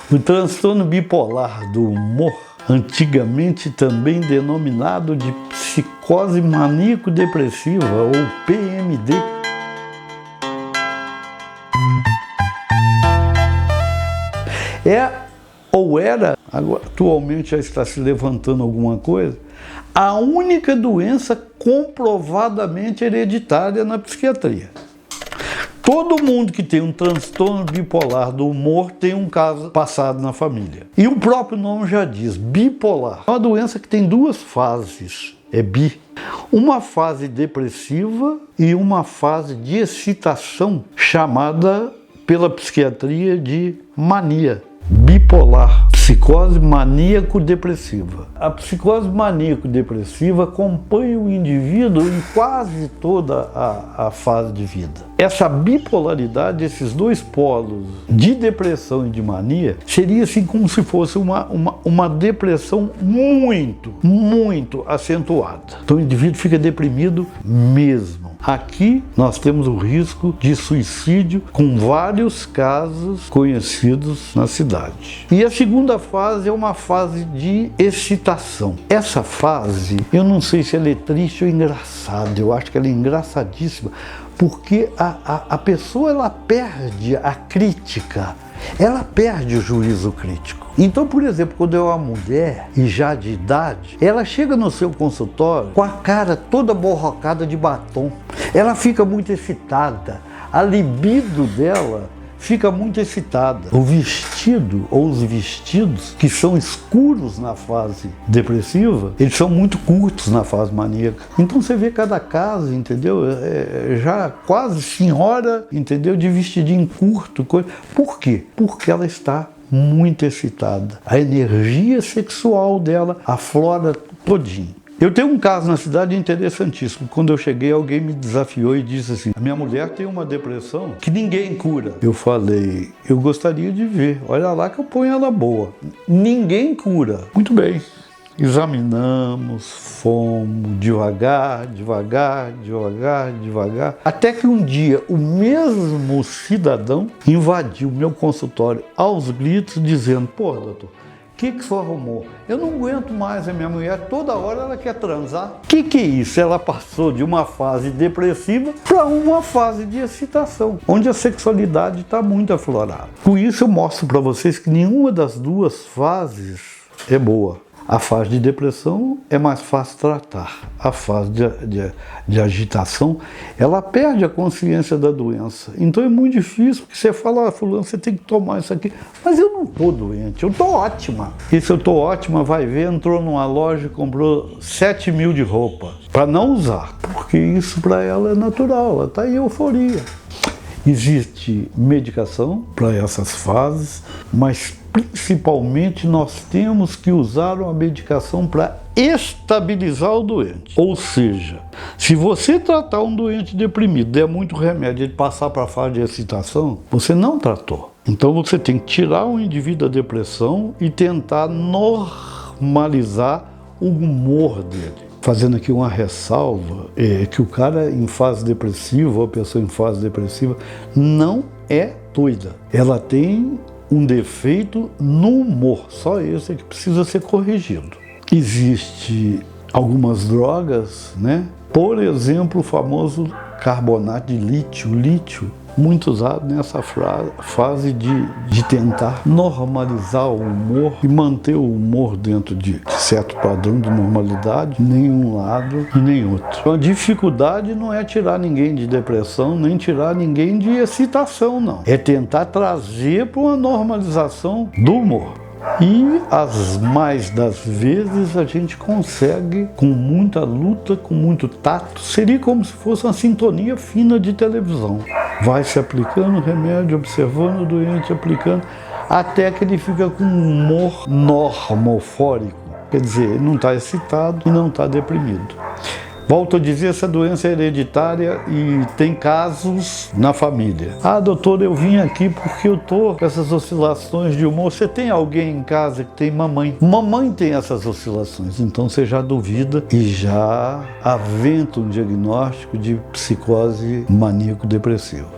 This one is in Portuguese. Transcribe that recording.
O transtorno bipolar do humor, antigamente também denominado de psicose maníaco-depressiva ou PMD, é ou era, agora, atualmente já está se levantando alguma coisa, a única doença comprovadamente hereditária na psiquiatria. Todo mundo que tem um transtorno bipolar do humor tem um caso passado na família. E o próprio nome já diz, bipolar. É uma doença que tem duas fases, é bi. Uma fase depressiva e uma fase de excitação, chamada pela psiquiatria de mania. Bipolar, psicose maníaco-depressiva. A psicose maníaco-depressiva acompanha o indivíduo em quase toda a fase de vida. Essa bipolaridade, esses dois polos de depressão e de mania, seria assim como se fosse uma depressão muito acentuada. Então o indivíduo fica deprimido mesmo. Aqui nós temos o risco de suicídio com vários casos conhecidos na cidade. E a segunda fase é uma fase de excitação. Essa fase, eu não sei se ela é triste ou engraçada, eu acho que ela é engraçadíssima, porque a pessoa ela perde a crítica, ela perde o juízo crítico. Então, por exemplo, quando é uma mulher e já de idade, ela chega no seu consultório com a cara toda borrocada de batom. Ela fica muito excitada, a libido dela fica muito excitada. O vestido ou os vestidos que são escuros na fase depressiva, eles são muito curtos na fase maníaca. Então você vê cada caso, entendeu? Já quase senhora, entendeu? De vestidinho curto. Por quê? Porque ela está muito excitada. A energia sexual dela aflora todinho. Eu tenho um caso na cidade interessantíssimo. Quando eu cheguei, alguém me desafiou e disse assim: a minha mulher tem uma depressão que ninguém cura. Eu falei, eu gostaria de ver. Olha lá que eu ponho ela boa. Ninguém cura. Muito bem. Examinamos, fomos devagar, até que um dia o mesmo cidadão invadiu meu consultório aos gritos, dizendo: pô, doutor, o que o senhor arrumou? Eu não aguento mais a minha mulher, toda hora ela quer transar. O que é isso? Ela passou de uma fase depressiva para uma fase de excitação, onde a sexualidade está muito aflorada. Com isso eu mostro para vocês que nenhuma das duas fases é boa. A fase de depressão é mais fácil tratar. A fase de agitação, ela perde a consciência da doença. Então é muito difícil, porque você fala: fulano, você tem que tomar isso aqui. Mas eu não estou doente, eu estou ótima. E se eu estou ótima, vai ver, entrou numa loja e comprou 7 mil de roupa para não usar. Porque isso para ela é natural, ela está em euforia. Existe medicação para essas fases, mas principalmente nós temos que usar uma medicação para estabilizar o doente. Ou seja, se você tratar um doente deprimido, der muito remédio e ele passar para a fase de excitação, você não tratou. Então você tem que tirar o indivíduo da depressão e tentar normalizar o humor dele. Fazendo aqui uma ressalva, que o cara em fase depressiva, ou a pessoa em fase depressiva, não é doida. Ela tem um defeito no humor, só esse é que precisa ser corrigido. Existe algumas drogas, né? Por exemplo, o famoso carbonato de lítio, muito usado nessa fase de tentar normalizar o humor e manter o humor dentro de certo padrão de normalidade, nem um lado e nem outro. A dificuldade não é tirar ninguém de depressão, nem tirar ninguém de excitação, não. É tentar trazer para uma normalização do humor. E as mais das vezes a gente consegue, com muita luta, com muito tato. Seria como se fosse uma sintonia fina de televisão. Vai se aplicando o remédio, observando o doente, aplicando, até que ele fica com um humor normofórico. Quer dizer, ele não está excitado e não está deprimido. Volto a dizer, essa doença é hereditária e tem casos na família. Ah, doutor, eu vim aqui porque eu tô com essas oscilações de humor. Você tem alguém em casa que tem mamãe? Mamãe tem essas oscilações, então você já duvida e já aventa um diagnóstico de psicose maníaco-depressiva.